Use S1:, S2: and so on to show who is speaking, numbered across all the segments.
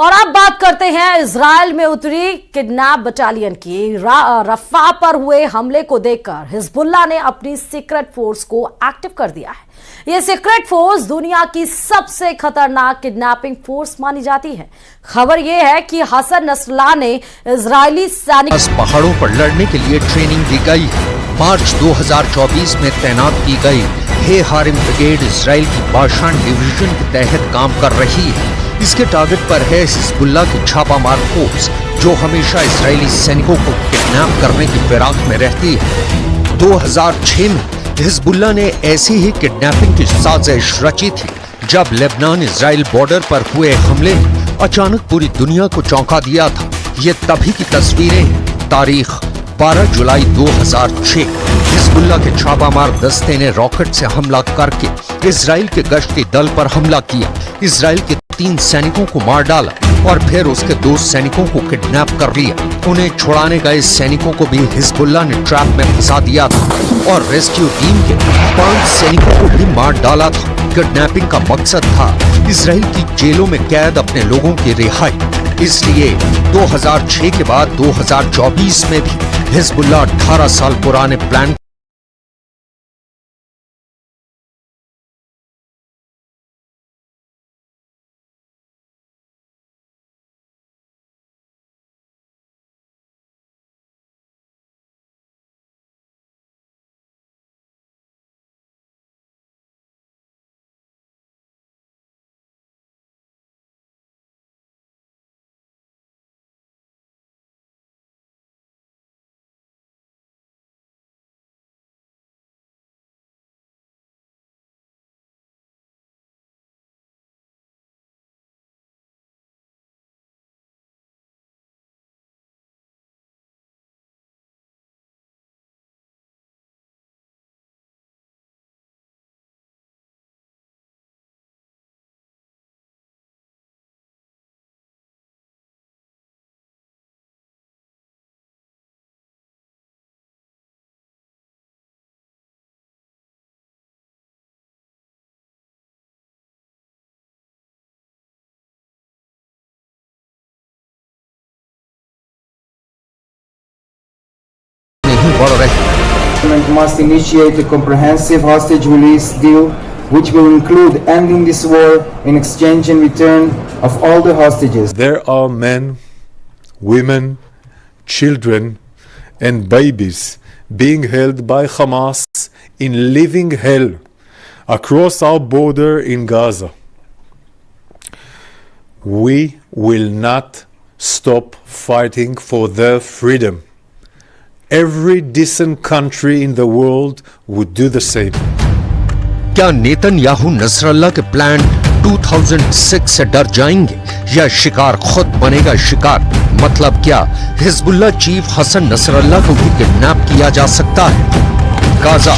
S1: और अब बात करते हैं इजराइल में उतरी किडनैप बटालियन की। रफा पर हुए हमले को देखकर हिजबुल्लाह ने अपनी सीक्रेट फोर्स को एक्टिव कर दिया है। यह सीक्रेट फोर्स दुनिया की सबसे खतरनाक किडनैपिंग फोर्स मानी जाती है। खबर यह है कि हसन नसरल्लाह ने इजरायली सैनिक
S2: पहाड़ों पर लड़ने के लिए ट्रेनिंग दी गई है। मार्च 2024 में तैनात की गई हे हारिम ब्रिगेड इजराइल की बाशान डिवीजन के तहत काम कर रही है। इसके टारगेट पर है हिजबुल्लाह की छापामार फोर्स, जो हमेशा इजरायली सैनिकों को किडनैप करने की फिराक में रहती है। 2006 में हिजबुल्लाह ने ऐसी ही किडनैपिंग की साजिश रची थी, जब लेबनान इजराइल बॉर्डर पर हुए हमले ने अचानक पूरी दुनिया को चौंका दिया था। ये तभी की तस्वीरें हैं। तारीख 12 जुलाई 2006। हिजबुल्लाह के छापामार दस्ते ने रॉकेट से हमला करके इजराइल के गश्ती दल पर हमला किया। इजराइल के 3 सैनिकों को मार डाला और फिर उसके 2 सैनिकों को किडनैप कर लिया। उन्हें छुड़ाने गए सैनिकों को भी हिजबुल्लाह ने ट्रैप में फंसा दिया था और रेस्क्यू टीम के 5 सैनिकों को भी मार डाला था। किडनैपिंग का मकसद था इजराइल की जेलों में कैद अपने लोगों की रिहाई। इसलिए 2006 के बाद 2024 में भी हिजबुल्लाह 18 साल पुराने प्लान बढ़ रही।
S3: Must initiate a comprehensive hostage release deal, which will include ending this war in exchange and return of all the hostages.
S4: There are men, women, children, and babies being held by Hamas in living hell across our border in Gaza. We will not stop fighting for their freedom. Every decent country in the world would do the same.
S2: क्या Netanyahu Nasrallah के plan 2006 से डर जाएंगे या शिकार खुद बनेगा शिकार? मतलब क्या हिजबुल्लाह चीफ हसन नसरल्लाह को भी किडनैप किया जा सकता है? गाजा,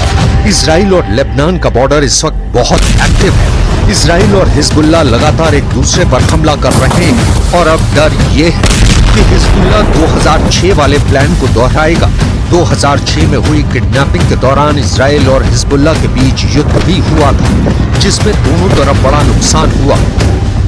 S2: इजराइल और लेबनान का बॉर्डर इस वक्त बहुत एक्टिव है। इजराइल और हिजबुल्लाह लगातार एक दूसरे पर हमला कर रहे हैं और अब डर ये है कि हिजबुल्लाह 2006 वाले प्लान को दोहराएगा। 2006 में हुई किडनैपिंग के दौरान इजराइल और हिजबुल्लाह के बीच युद्ध भी हुआ था, जिसमें दोनों तरफ बड़ा नुकसान हुआ।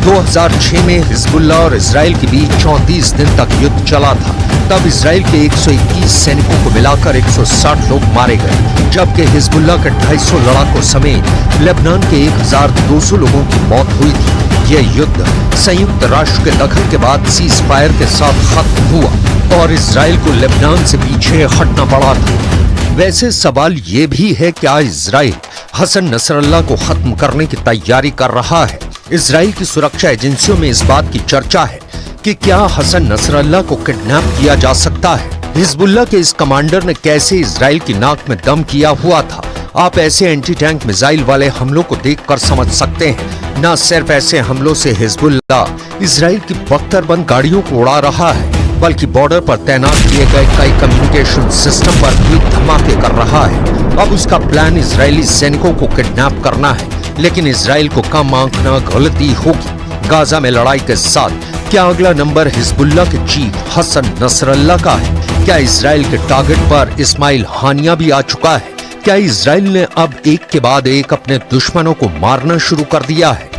S2: 2006 में हिजबुल्लाह और इजराइल के बीच 34 दिन तक युद्ध चला था। तब इजराइल के 121 सैनिकों को मिलाकर 160 लोग मारे गए, जबकि हिजबुल्लाह के 250 लड़ाकों समेत लेबनान के 1200 लोगों की मौत हुई थी। यह युद्ध संयुक्त राष्ट्र के दखल के बाद सीज फायर के साथ खत्म हुआ और इजराइल को लेबनान से पीछे हटना पड़ा था। वैसे सवाल ये भी है, क्या इजराइल हसन नसरल्लाह को खत्म करने की तैयारी कर रहा है? इजराइल की सुरक्षा एजेंसियों में इस बात की चर्चा है कि क्या हसन नसरल्लाह को किडनैप किया जा सकता है। हिजबुल्लाह के इस कमांडर ने कैसे इजराइल की नाक में दम किया हुआ था, आप ऐसे एंटी टैंक मिसाइल वाले हमलों को देखकर समझ सकते हैं। न सिर्फ ऐसे हमलों से हिजबुल्लाह इजराइल की बख्तरबंद गाड़ियों को उड़ा रहा है, बल्कि बॉर्डर पर तैनात किए गए कई कम्युनिकेशन सिस्टम पर भी धमाके कर रहा है। अब उसका प्लान इजरायली सैनिकों को किडनैप करना है, लेकिन इजराइल को कम आंकना गलती होगी। गाजा में लड़ाई के साथ क्या अगला नंबर हिजबुल्लाह के चीफ हसन नसरल्लाह का है? क्या इजराइल के टारगेट पर इस्माइल हानिया भी आ चुका है? क्या इजराइल ने अब एक के बाद एक अपने दुश्मनों को मारना शुरू कर दिया है?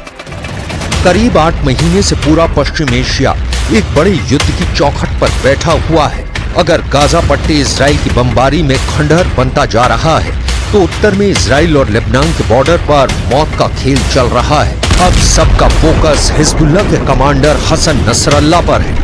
S2: करीब 8 महीने से पूरा पश्चिम एशिया एक बड़े युद्ध की चौखट पर बैठा हुआ है। अगर गाजा पट्टी इजराइल की बमबारी में खंडहर बनता जा रहा है, तो उत्तर में इजराइल और लेबनान के बॉर्डर पर मौत का खेल चल रहा है। अब सबका फोकस हिजबुल्लाह के कमांडर हसन नसरल्लाह पर है।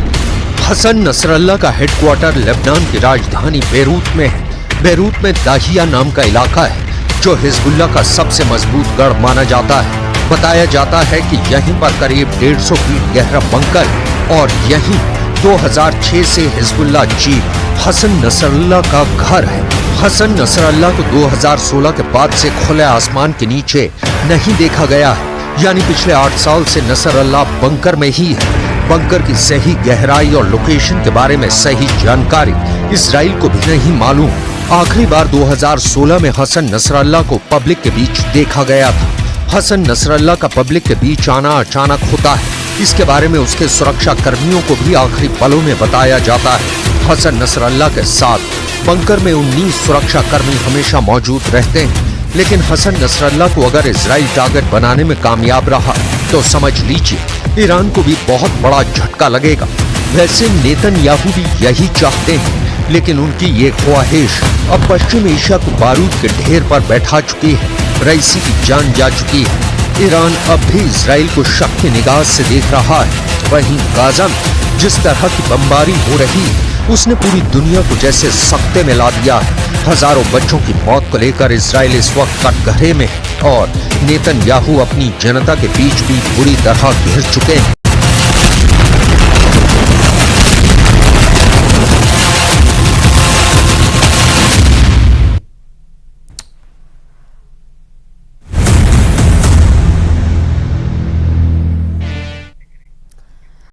S2: हसन नसरल्लाह का हेडक्वार्टर लेबनान की राजधानी बेरूत में है। बेरूत में दाहिया नाम का इलाका है, जो हिजबुल्लाह का सबसे मजबूत गढ़ माना जाता है। बताया जाता है कि यहीं पर करीब 150 फीट गहरा बंकर है और यहीं 2006 से हिजबुल्लाह चीफ हसन नसरल्लाह का घर है। हसन नसरल्लाह को 2016 के बाद से खुले आसमान के नीचे नहीं देखा गया है, यानी पिछले 8 साल से नसरल्लाह बंकर में ही है। बंकर की सही गहराई और लोकेशन के बारे में सही जानकारी इजराइल को भी नहीं मालूम। आखिरी बार 2016 में हसन नसरल्लाह को पब्लिक के बीच देखा गया था। हसन नसरल्लाह का पब्लिक के बीच आना अचानक होता है। इसके बारे में उसके सुरक्षा कर्मियों को भी आखिरी पलों में बताया जाता है। हसन नसरल्लाह के साथ बंकर में 19 सुरक्षा कर्मी हमेशा मौजूद रहते हैं। लेकिन हसन नसरल्लाह को अगर इजराइल टारगेट बनाने में कामयाब रहा तो समझ लीजिए ईरान को भी बहुत बड़ा झटका लगेगा। वैसे नेतन्याहू भी यही चाहते हैं, लेकिन उनकी ये ख्वाहिश अब पश्चिम एशिया को बारूद के ढेर पर बैठा चुकी है। रईसी की जान जा चुकी है। ईरान अब भी इजराइल को शक की निगाह से देख रहा है। वहीं गाजा में जिस तरह की बमबारी हो रही है, उसने पूरी दुनिया को जैसे सख्ते में ला दिया है। हजारों बच्चों की मौत को लेकर इजराइल इस वक्त कटघरे में है और नेतन्याहू अपनी जनता के बीच भी बुरी तरह घिर चुके हैं।